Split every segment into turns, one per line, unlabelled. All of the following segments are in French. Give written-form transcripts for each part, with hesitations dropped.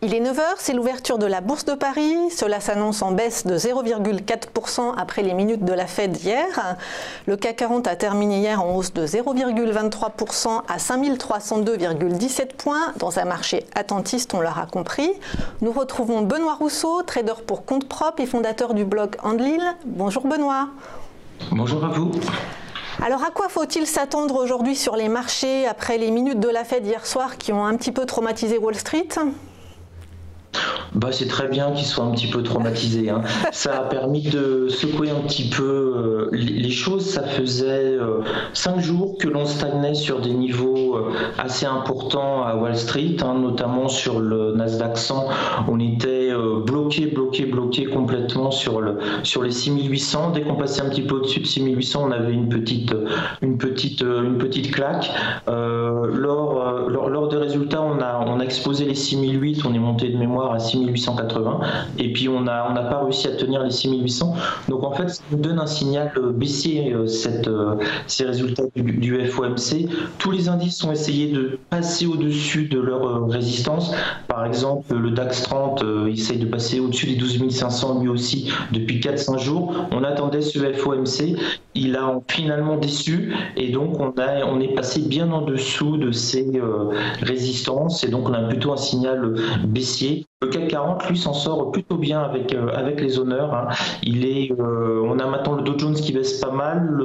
Il est 9 heures, c'est l'ouverture de la Bourse de Paris. Cela s'annonce en baisse de 0,4% après les minutes de la Fed hier. Le CAC 40 a terminé hier en hausse de 0,23% à 5302,17 points dans un marché attentiste, on l'aura compris. Nous retrouvons Benoît Rousseau, trader pour compte propre et fondateur du blog Andlil. Bonjour Benoît.
Bonjour à vous.
Alors à quoi faut-il s'attendre aujourd'hui sur les marchés après les minutes de la Fed hier soir qui ont un petit peu traumatisé Wall Street ?
C'est très bien qu'ils soient un petit peu traumatisés. Ça a permis de secouer un petit peu les choses. Ça faisait 5 jours que l'on stagnait sur des niveaux assez importants à Wall Street, notamment sur le Nasdaq 100. On était bloqué complètement sur les 6800. Dès qu'on passait un petit peu au-dessus de 6800, on avait une petite claque. Lors des résultats, on a explosé les 6008. On est monté de mémoire à 6880 et puis on n'a pas réussi à tenir les 6800. Donc en fait, ça nous donne un signal baissier, ces résultats du FOMC. Tous les indices ont essayé de passer au-dessus de leur résistance. Par exemple, le DAX 30 essaye de passer au-dessus des 12 500 lui aussi depuis 4-5 jours. On attendait ce FOMC, il a finalement déçu et donc on est passé bien en dessous de ces résistances et donc on a plutôt un signal baissier. Le CAC 40, lui, s'en sort plutôt bien avec les honneurs. On a maintenant le Dow Jones qui baisse pas mal,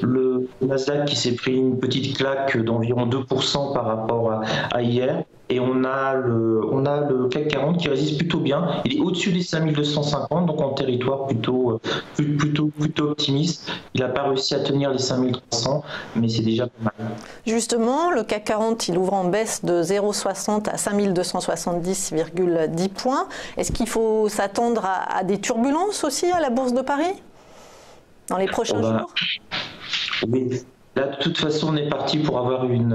le Nasdaq qui s'est pris une petite claque d'environ 2% par rapport à hier. Et on a le CAC 40 qui résiste plutôt bien. Il est au-dessus des 5250, donc en territoire plutôt optimiste. Il n'a pas réussi à tenir les 5300, mais c'est déjà pas mal.
Justement, le CAC 40, il ouvre en baisse de 0,60 à 5270,10 points. Est-ce qu'il faut s'attendre à des turbulences aussi à la Bourse de Paris dans les prochains jours ?
Oui. Là, de toute façon, on est parti pour avoir une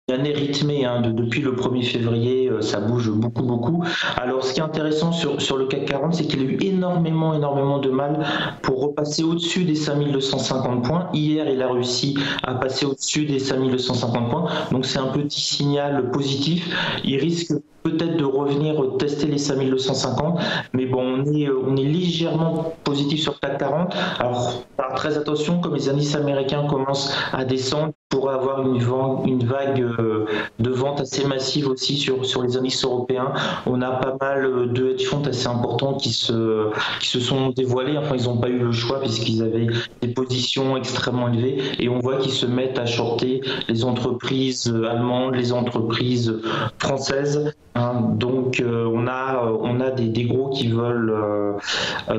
année rythmée. Depuis le 1er février, ça bouge beaucoup. Alors, ce qui est intéressant sur le CAC 40, c'est qu'il a eu énormément de mal pour repasser au-dessus des 5250 points. Hier, il a réussi à passer au-dessus des 5250 points. Donc, c'est un petit signal positif. Il risque peut-être de revenir tester les 5250, mais bon, on est légèrement positif sur le CAC 40. Alors, faire très attention, comme les indices américains commencent à descendre, pour avoir une vague de vente assez massive aussi sur les indices européens. On a pas mal de hedge funds assez importants qui se sont dévoilés. Enfin, ils n'ont pas eu le choix puisqu'ils avaient des positions extrêmement élevées et on voit qu'ils se mettent à shorter les entreprises allemandes, les entreprises françaises. Donc on a des gros qui veulent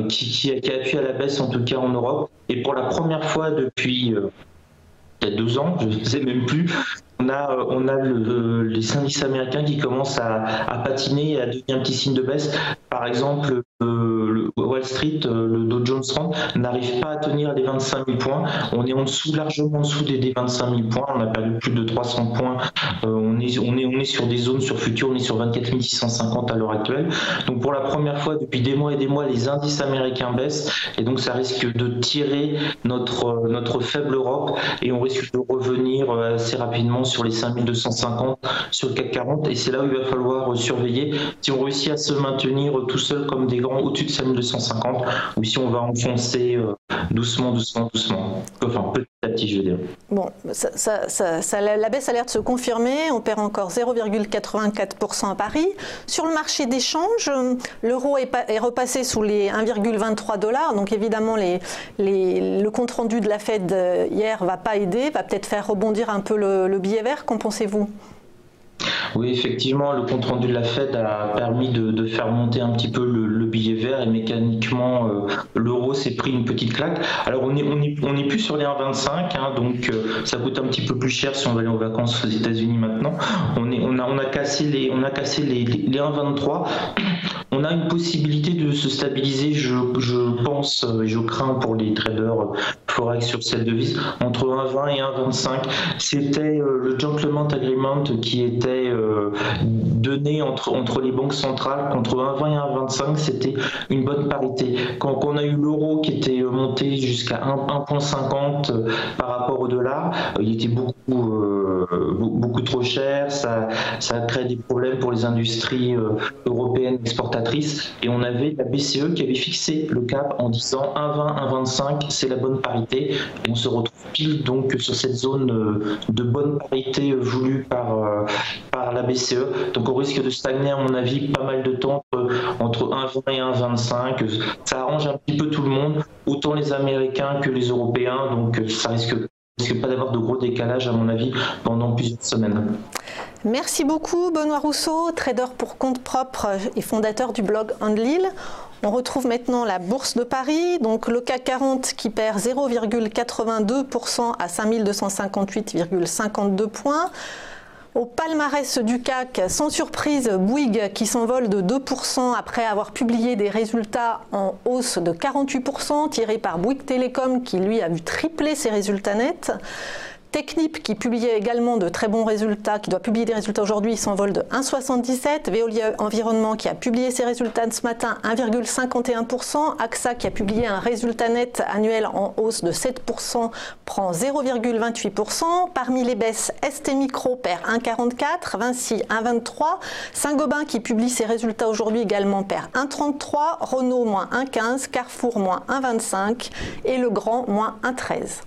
qui appuient à la baisse, en tout cas en Europe. Et pour la première fois depuis il y a 2 ans, je ne sais même plus, on a les indices américains qui commencent à patiner et à donner un petit signe de baisse. Par exemple, le Wall Street, le Dow Jones 30 n'arrive pas à tenir les 25 000 points. On est largement en dessous des 25 000 points. On a perdu plus de 300 points. On est sur des zones sur futur, on est sur 24 650 à l'heure actuelle. Donc pour la première fois depuis des mois et des mois, les indices américains baissent et donc ça risque de tirer notre faible Europe et on risque de revenir assez rapidement sur les 5250 sur le CAC 40 et c'est là où il va falloir surveiller si on réussit à se maintenir tout seul comme des grands au-dessus de 5250 ou si on va enfoncer doucement. Enfin, petit à petit, je veux dire.
Bon, la baisse a l'air de se confirmer. On perd encore 0,84% à Paris. Sur le marché d'échange, l'euro est repassé sous les 1,23 $. Donc évidemment, le compte-rendu de la Fed hier va pas aider, va peut-être faire rebondir un peu le billet vert. Qu'en pensez-vous ?
Oui, effectivement, le compte-rendu de la Fed a permis de faire monter un petit peu le billet vert et mécaniquement, l'euro s'est pris une petite claque. Alors, on est plus sur les 1,25, donc ça coûte un petit peu plus cher si on va aller en vacances aux États-Unis maintenant. On a cassé les 1,23. On a une possibilité de se stabiliser, je pense, et je crains pour les traders forex sur cette devise, entre 1,20 et 1,25. C'était le Gentleman Agreement qui était donné entre les banques centrales, contre 1,20 et 1,25, c'était une bonne parité. Quand on a eu l'euro qui était monté jusqu'à 1,50 par rapport au dollar, il était beaucoup trop cher, ça a créé des problèmes pour les industries européennes exportatrices, et on avait la BCE qui avait fixé le cap en disant 1,20, 1,25, c'est la bonne parité, et on se retrouve pile donc sur cette zone de bonne parité voulue par la BCE. Donc on risque de stagner, à mon avis, pas mal de temps entre 1,20 et 1,25. Ça arrange un petit peu tout le monde, autant les Américains que les Européens, donc ça risque pas d'avoir de gros décalage, à mon avis, pendant plusieurs semaines.
Merci beaucoup Benoît Rousseau, trader pour compte propre et fondateur du blog Handlil. On retrouve maintenant la Bourse de Paris, donc le CAC 40 qui perd 0,82% à 5258,52 points. Au palmarès du CAC, sans surprise, Bouygues qui s'envole de 2% après avoir publié des résultats en hausse de 48%, tirés par Bouygues Télécom qui lui a vu tripler ses résultats nets. Technip qui publiait également de très bons résultats, qui doit publier des résultats aujourd'hui, s'envole de 1,77. Veolia Environnement qui a publié ses résultats ce matin, 1,51%. AXA qui a publié un résultat net annuel en hausse de 7%, prend 0,28%. Parmi les baisses, ST Micro perd 1,44, Vinci 1,23. Saint-Gobain qui publie ses résultats aujourd'hui également perd 1,33. Renault moins 1,15, Carrefour moins 1,25 et Legrand moins 1,13.